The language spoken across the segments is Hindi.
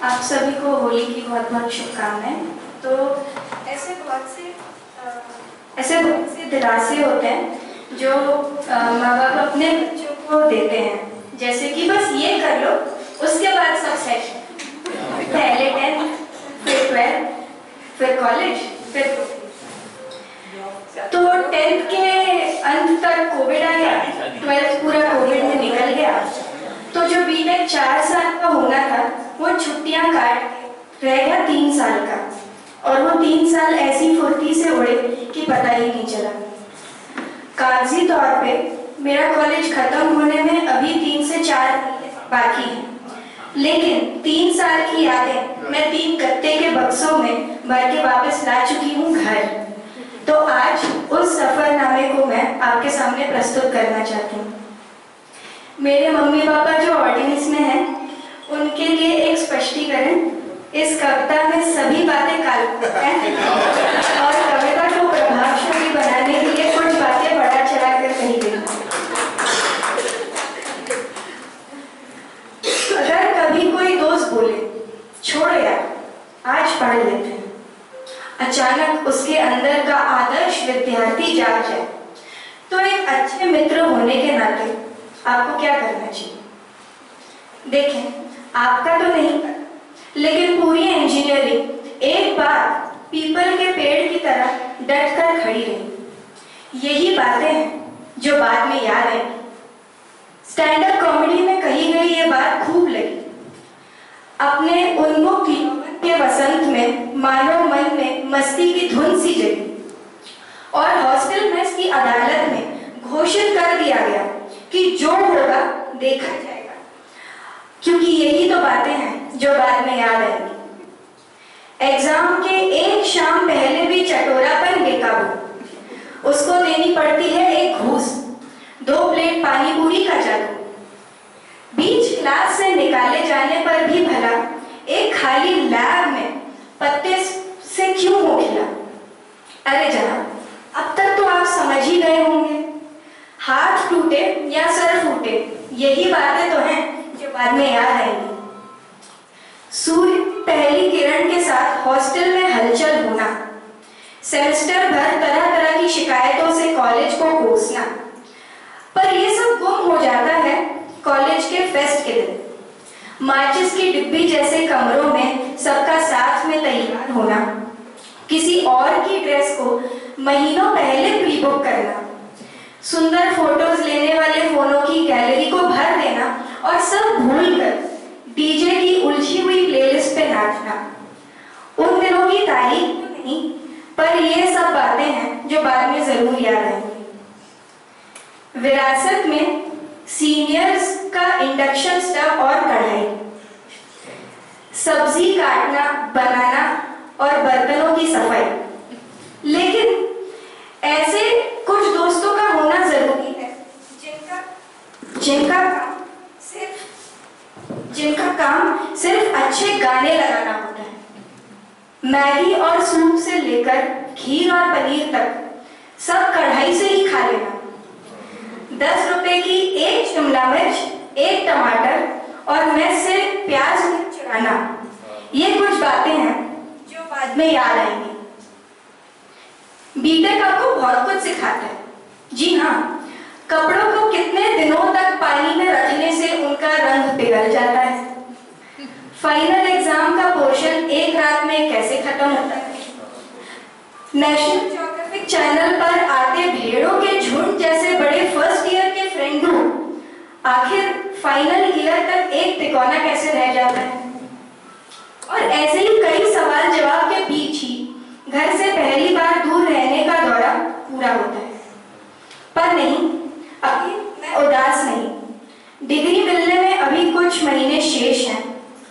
आप सभी को होली की बहुत बहुत शुभकामनाएं। तो ऐसे बहुत से दिलासे होते हैं जो माँ बाप अपने बच्चों को देते हैं, जैसे कि बस ये कर लो उसके बाद सब सेट। पहले 10th, फिर 12th, फिर कॉलेज, फिर तो 10th के अंत तक कोविड आया, 12th पूरा कोविड में निकल गया। तो जो बीटेक 4 साल का होना था वो छुट्टियां काट रह गया 3 साल का, और वो 3 साल ऐसी फुर्ती से उड़े कि पता ही नहीं चला। कागजी तौर पे मेरा कॉलेज खत्म होने में अभी 3 से 4 बाकी है, लेकिन 3 साल की यादें मैं 3 गत्ते के बक्सों में भर के वापस ला चुकी हूँ घर। तो आज उस सफरनामे को मैं आपके सामने प्रस्तुत करना चाहती हूँ। मेरे मम्मी पापा जो ऑडियंस में हैं, उनके लिए एक स्पष्टीकरण। इस कविता में सभी बातें काल्पनिक हैं और कविता को प्रभावशाली बनाने के लिए कुछ बातें बढ़ा चढ़ा कर कही गई। अगर कभी कोई दोस्त बोले छोड़ो यार आज पढ़ लेते हैं, अचानक उसके अंदर का आदर्श विद्यार्थी जाग जाए, तो एक अच्छे मित्र होने के नाते आपको क्या करना चाहिए? देखें, आपका तो नहीं, लेकिन पूरी इंजीनियरिंग एक बार पीपल के पेड़ की तरह डटकर खड़ी रही। यही बातें हैं जो बाद में याद आएंगी। स्टैंड अप कॉमेडी में कही गई ये बात खूब लगी। अपने उन्मुख के वसंत में मानव मन में मस्ती की धुन सी जगी, और हॉस्टल मेस की अदालत में घोषित कर दिया गया कि जो होगा देखा जाएगा, क्योंकि यही तो बातें हैं जो बाद में याद आएंगी। एग्जाम के एक शाम पहले भी चटोरापन बेकाबू, उसको देनी पड़ती है एक घूस, 2 प्लेट पानी पूरी का जादू। बीच क्लास से निकाले जाने पर भी भला एक खाली लैब में पत्ते से क्यों हो खिला? अरे जनाब, अब तक तो आप समझ ही गए होंगे। हाथ टूटे या सर फूटे, यही बातें तो हैं जो बाद में याद आएंगी। सूर्य पहली किरण के साथ हॉस्टल में हलचल होना, सेमेस्टर भर तरह तरह की शिकायतों से कॉलेज को कोसना, पर ये सब गुम हो जाता है कॉलेज के फेस्ट के दिन। माचिस की डिब्बी जैसे कमरों में सबका साथ में तैयार होना, किसी और की ड्रेस को महीनों पहले प्री बुक करना, सुंदर फोटोज लेने वाले फोनों की गैलरी को भर देना और सब भूलकर डीजे की उलझी हुई प्लेलिस्ट पे नाचना। उन दिनों की तारीफ नहीं, पर ये सब बातें हैं जो बाद में जरूर याद आएंगी। विरासत में सीनियर्स का इंडक्शन स्टव और कढ़ाई, सब्जी काटना, बनाना और बर्तनों की सफाई। लेकिन ऐसे कुछ दोस्तों का होना जरूरी है जिनका काम सिर्फ अच्छे गाने लगाना होता है। मैगी और सूप से लेकर खीर और पनीर तक सब कढ़ाई से ही खा लेना। 10 रुपए की एक शिमला मिर्च, एक टमाटर और मेस से प्याज चुराना, ये कुछ बातें हैं जो बाद में याद आएंगी। बीटेक आपको बहुत कुछ सिखाता है। जी हाँ, कपड़ों को कितने दिनों तक पानी में रखने से उनका रंग पिघल जाता है, फाइनल एग्जाम का पोर्शन एक रात में कैसे खत्म होता है, नेशनल ज्योग्राफिक चैनल पर आते भेड़ों के झुंड जैसे बड़े फर्स्ट ईयर के फ्रेंड ग्रुप आखिर फाइनल ईयर तक एक तिकोना कैसे रह जाता है, और ऐसे ही कई सवाल जवाब के बीच ही घर से पहली बार दूर रहने का दौरा पूरा होता है। पर नहीं, अभी मैं उदास नहीं। डिग्री मिलने में अभी कुछ महीने शेष हैं,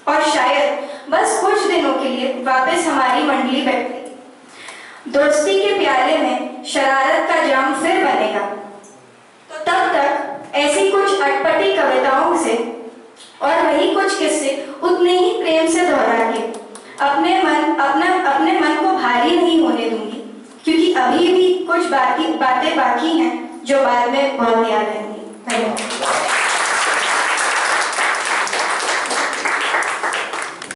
और शायद बस कुछ दिनों के लिए वापस हमारी मंडली बैठेगी। दोस्ती के प्याले में शरारत का जाम फिर बनेगा। तो तब तक ऐसी कुछ अटपटी कविताओं से और वही कुछ किस्से उतने ही प्रेम से दोहरा के अपने मन को भारी नहीं होने दूंगी, क्योंकि अभी भी कुछ बातें बाकी हैं जो बाद में बहुत याद आएंगी। धन्यवाद।